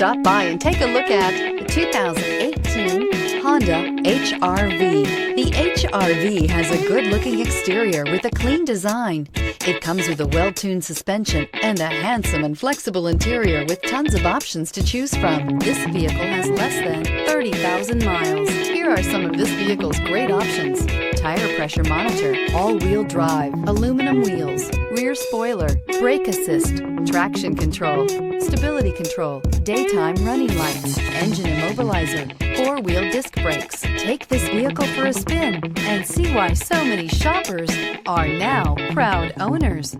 Stop by and take a look at the 2018 Honda HR-V. The HR-V has a good-looking exterior with a clean design. It comes with a well-tuned suspension and a handsome and flexible interior with tons of options to choose from. This vehicle has less than 30,000 miles. Here are some of this vehicle's great options: tire pressure monitor, all-wheel drive, aluminum wheels, rear spoiler, brake assist, traction control, stability control, daytime running lights, engine immobilizer, four-wheel disc brakes. Take this vehicle for a spin and see why so many shoppers are now proud owners.